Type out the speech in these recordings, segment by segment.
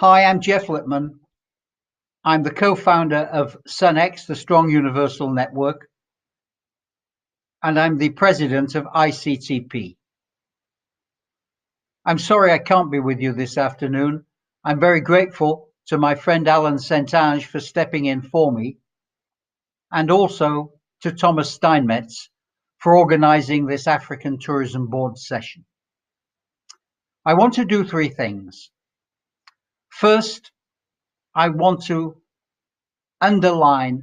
Hi, I'm Jeff Lippman. I'm the co-founder of SUNx, the Strong Universal Network, and I'm the president of ICTP. I'm sorry I can't be with you this afternoon. I'm very grateful to my friend Alan Sentange for stepping in for me, and also to Thomas Steinmetz for organizing this African Tourism Board session. I want to do three things. First, I want to underline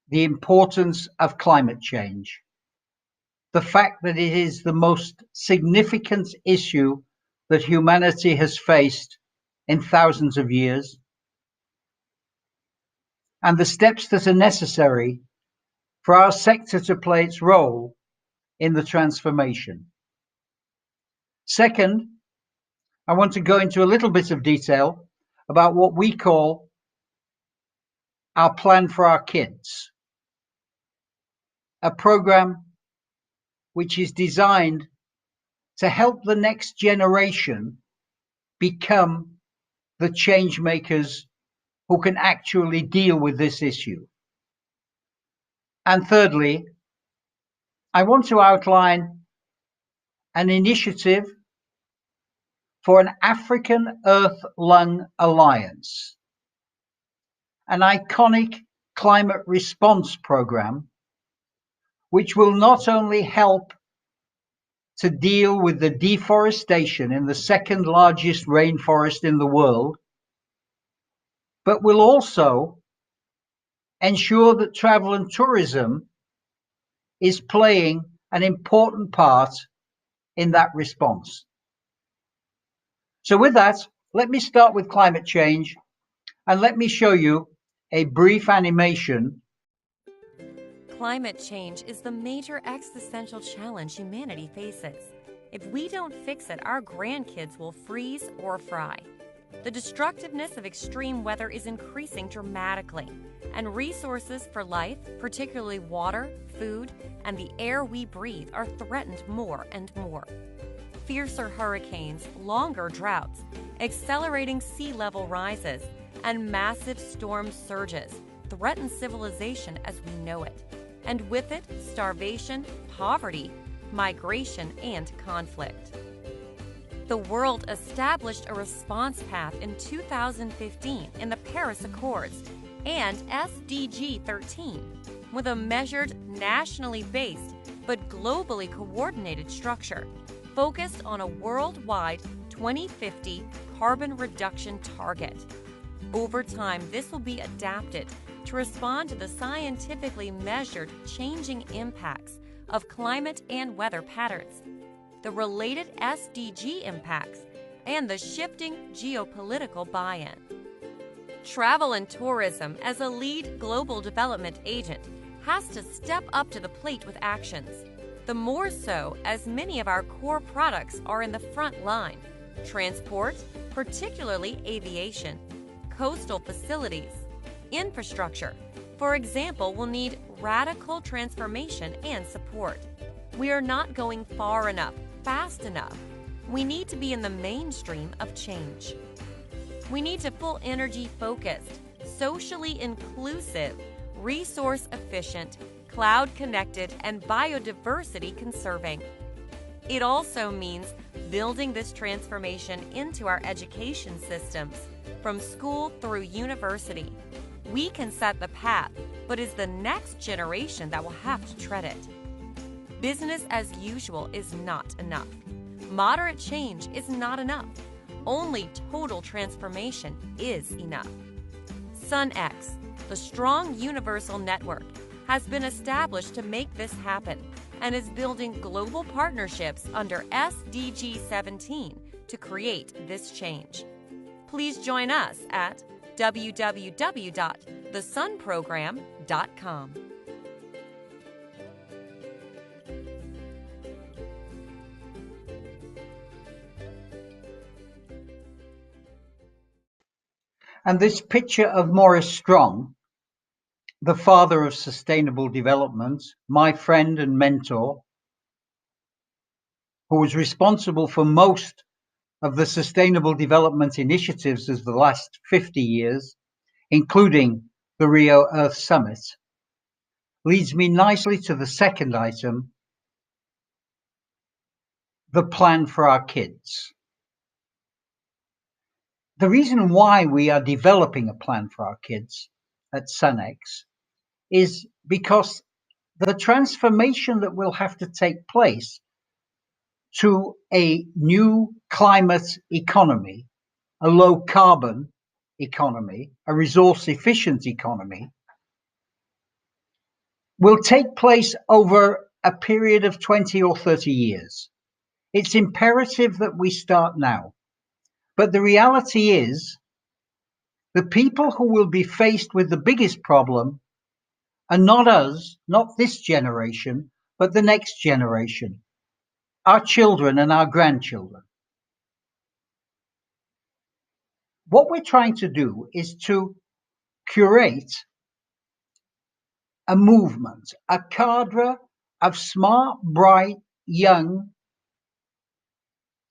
the importance of climate change, the fact that it is the most significant issue that humanity has faced in thousands of years, and the steps that are necessary for our sector to play its role in the transformation. Second, I want to go into a little bit of detail about what we call our plan for our kids, a program which is designed to help the next generation become the change makers who can actually deal with this issue. And thirdly, I want to outline an initiative for an African Earth-Lung Alliance, an iconic climate response program which will not only help to deal with the deforestation in the second largest rainforest in the world, but will also ensure that travel and tourism is playing an important part in that response. So with that, let me start with climate change, and let me show you a brief animation. Climate change is the major existential challenge humanity faces. If we don't fix it, our grandkids will freeze or fry. The destructiveness of extreme weather is increasing dramatically, and resources for life, particularly water, food, and the air we breathe, are threatened more and more. Fiercer hurricanes, longer droughts, accelerating sea level rises, and massive storm surges threaten civilization as we know it, and with it, starvation, poverty, migration, and conflict. The world established a response path in 2015 in the Paris Accords and SDG 13, with a measured, nationally based, but globally coordinated structure focused on a worldwide 2050 carbon reduction target. Over time, this will be adapted to respond to the scientifically measured changing impacts of climate and weather patterns, the related SDG impacts, and the shifting geopolitical buy-in. Travel and tourism, as a lead global development agent, has to step up to the plate with actions. The more so as many of our core products are in the front line: transport, particularly aviation, coastal facilities, infrastructure, for example, will need radical transformation and support. We are not going far enough, fast enough. We need to be in the mainstream of change. We need to full energy focused, socially inclusive, resource efficient, cloud connected, and biodiversity conserving. It also means building this transformation into our education systems, from school through university. We can set the path, but it's the next generation that will have to tread it. Business as usual is not enough. Moderate change is not enough. Only total transformation is enough. SUNx, the Strong Universal Network, has been established to make this happen and is building global partnerships under SDG 17 to create this change. Please join us at www.thesunprogram.com. And this picture of Maurice Strong, the father of sustainable development, my friend and mentor, who was responsible for most of the Sustainable Development Initiatives of the last 50 years, including the Rio Earth Summit, leads me nicely to the second item, the plan for our kids. The reason why we are developing a plan for our kids at SUNx is because the transformation that will have to take place to a new climate economy, a low carbon economy, a resource efficient economy, will take place over a period of 20 or 30 years. It's imperative that we start now. But the reality is, the people who will be faced with the biggest problem are not us, not this generation, but the next generation, our children and our grandchildren. What we're trying to do is to curate a movement, a cadre of smart, bright, young,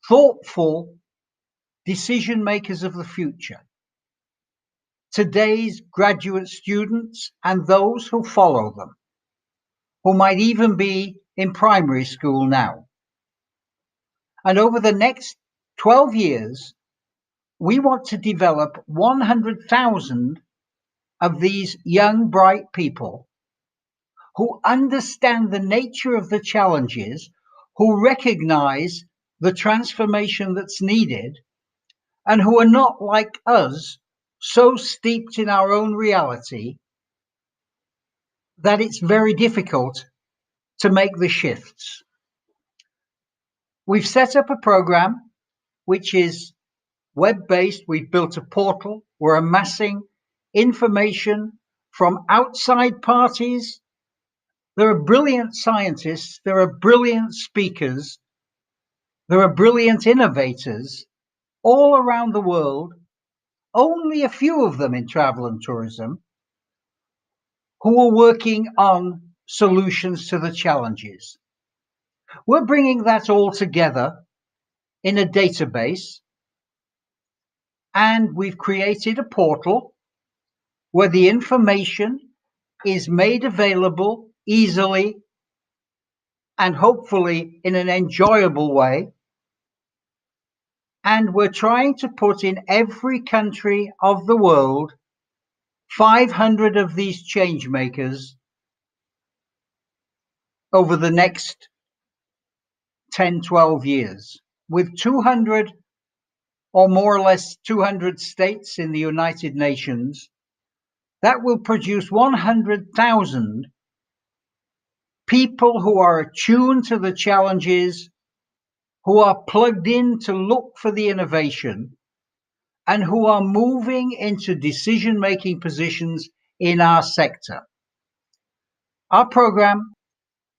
thoughtful decision makers of the future. Today's graduate students and those who follow them, who might even be in primary school now. And over the next 12 years, we want to develop 100,000 of these young, bright people who understand the nature of the challenges, who recognize the transformation that's needed, and who are not like us, so steeped in our own reality that it's very difficult to make the shifts. We've set up a program which is web-based. We've built a portal. We're amassing information from outside parties. There are brilliant scientists, there are brilliant speakers, there are brilliant innovators all around the world, only a few of them in travel and tourism, who are working on solutions to the challenges. We're bringing that all together in a database, and we've created a portal where the information is made available easily and hopefully in an enjoyable way. And we're trying to put in every country of the world 500 of these change makers over the next 10, 12 years, with 200 or more or less 200 states in the United Nations. That will produce 100,000 people who are attuned to the challenges, who are plugged in to look for the innovation, and who are moving into decision-making positions in our sector. Our program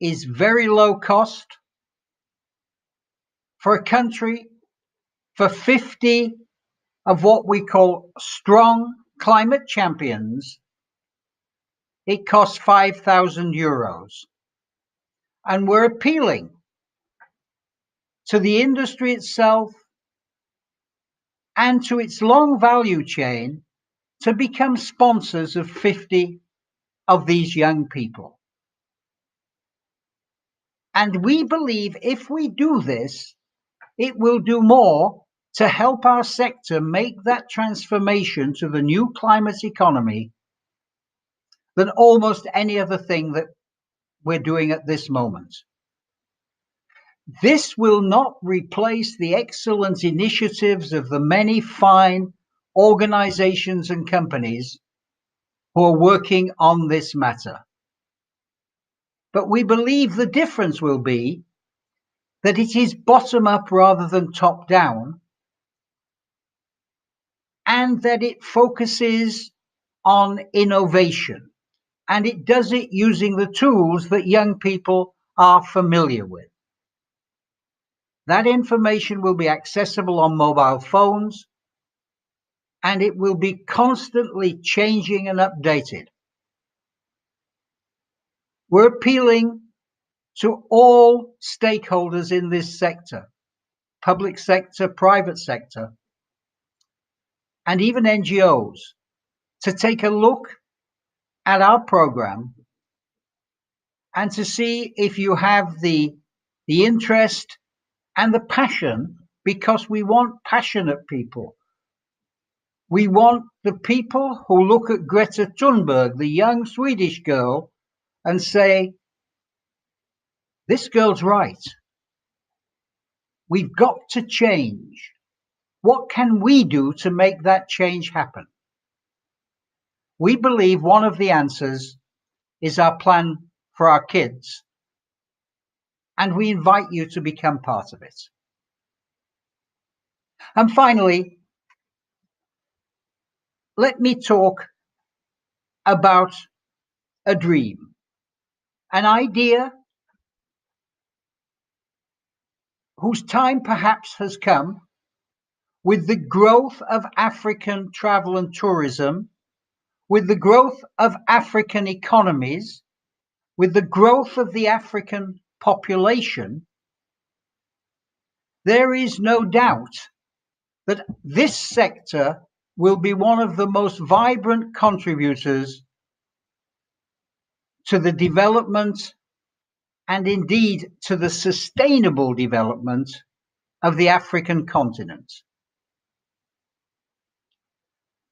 is very low cost. For a country, for 50 of what we call strong climate champions, it costs €5,000. And we're appealing to the industry itself and to its long value chain to become sponsors of 50 of these young people. And we believe if we do this, it will do more to help our sector make that transformation to the new climate economy than almost any other thing that we're doing at this moment. This will not replace the excellent initiatives of the many fine organizations and companies who are working on this matter. But we believe the difference will be that it is bottom up rather than top down, and that it focuses on innovation, and it does it using the tools that young people are familiar with. That information will be accessible on mobile phones, and it will be constantly changing and updated. We're appealing to all stakeholders in this sector public sector, private sector, and even NGOs to take a look at our program and to see if you have the interest and the passion, because we want passionate people. We want the people who look at Greta Thunberg, the young Swedish girl, and say, this girl's right. We've got to change. What can we do to make that change happen? We believe one of the answers is our plan for our kids, and we invite you to become part of it. And finally, let me talk about a dream, an idea whose time perhaps has come with the growth of African travel and tourism, with the growth of African economies, with the growth of the African population. There is no doubt that this sector will be one of the most vibrant contributors to the development and indeed to the sustainable development of the African continent.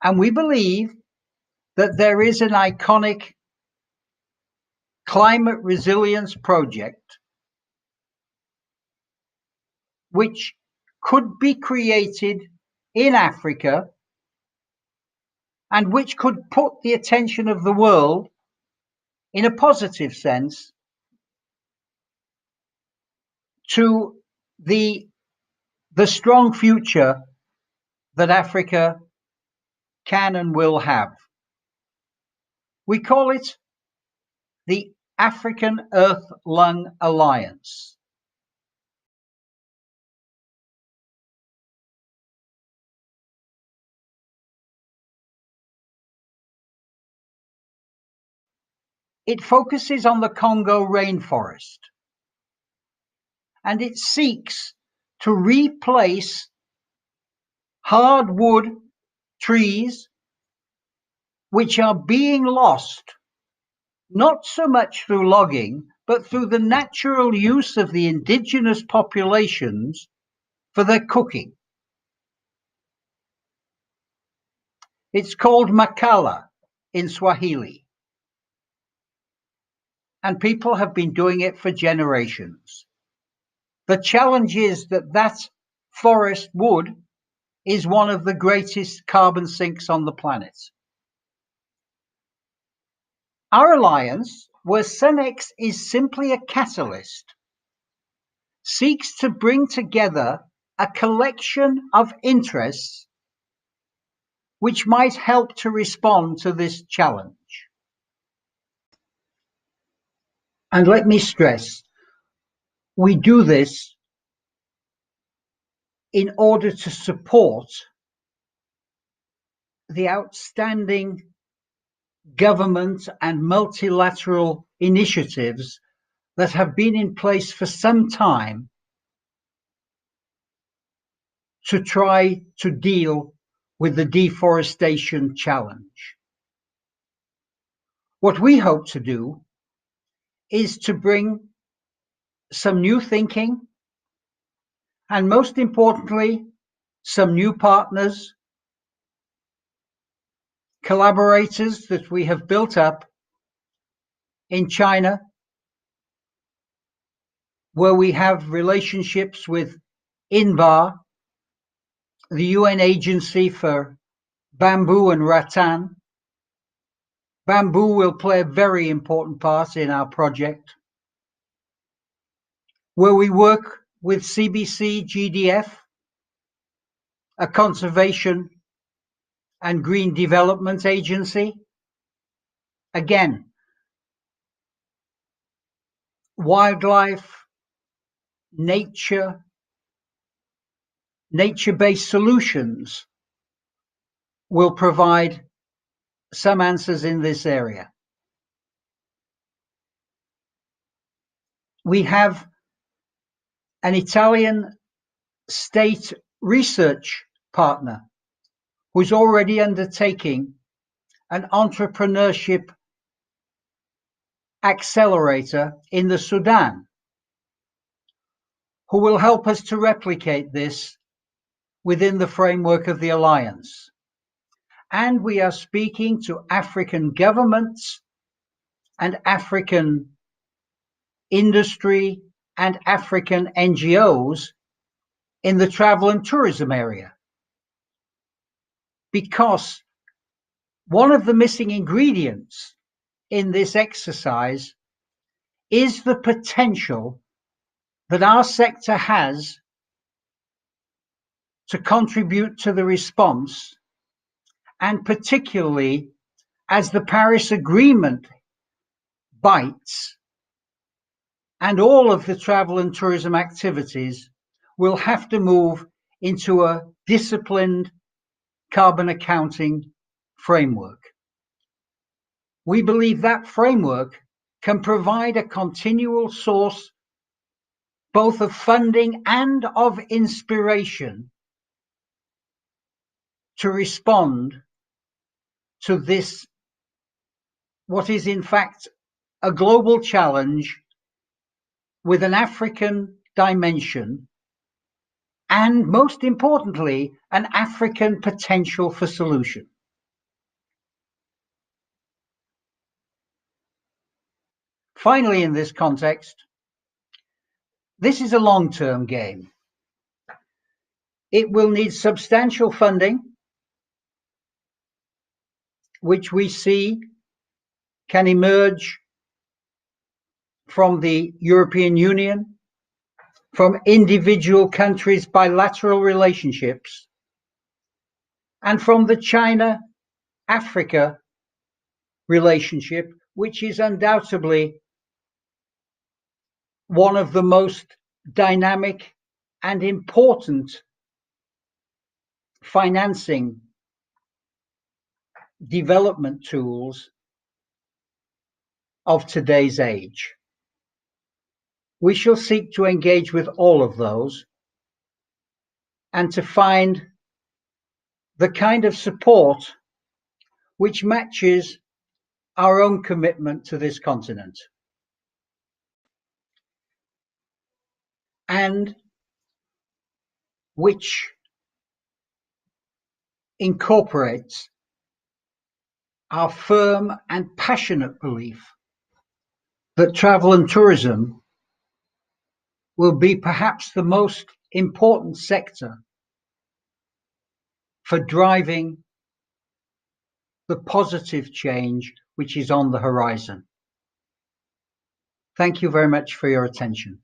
And we believe that there is an iconic climate resilience project which could be created in Africa and which could put the attention of the world in a positive sense to the strong future that Africa can and will have. We call it the African Earth Lung Alliance. It focuses on the Congo rainforest, and it seeks to replace hardwood trees which are being lost, not so much through logging, but through the natural use of the indigenous populations for their cooking. It's called makala in Swahili, and people have been doing it for generations. The challenge is that forest wood is one of the greatest carbon sinks on the planet. Our alliance, where SUNx is simply a catalyst, seeks to bring together a collection of interests which might help to respond to this challenge. And let me stress, we do this in order to support the outstanding government and multilateral initiatives that have been in place for some time to try to deal with the deforestation challenge. What we hope to do is to bring some new thinking and, most importantly, some new partners, collaborators that we have built up in China, where we have relationships with INBA, the UN Agency for Bamboo and Rattan. Bamboo will play a very important part in our project, where we work with CBC GDF, a conservation and green development agency. Again, wildlife, nature-based solutions will provide some answers in this area. We have an Italian state research partner who's already undertaking an entrepreneurship accelerator in the Sudan, who will help us to replicate this within the framework of the Alliance. And we are speaking to African governments and African industry and African NGOs in the travel and tourism area. Because one of the missing ingredients in this exercise is the potential that our sector has to contribute to the response, and particularly as the Paris Agreement bites and all of the travel and tourism activities will have to move into a disciplined carbon accounting framework. We believe that framework can provide a continual source both of funding and of inspiration to respond to this, what is in fact a global challenge with an African dimension, and most importantly, an African potential for solution. Finally, in this context, this is a long-term game. It will need substantial funding, which we see can emerge from the European Union, from individual countries' bilateral relationships, and from the China-Africa relationship, which is undoubtedly one of the most dynamic and important financing development tools of today's age. We shall seek to engage with all of those and to find the kind of support which matches our own commitment to this continent and which incorporates our firm and passionate belief that travel and tourism will be perhaps the most important sector for driving the positive change which is on the horizon. Thank you very much for your attention.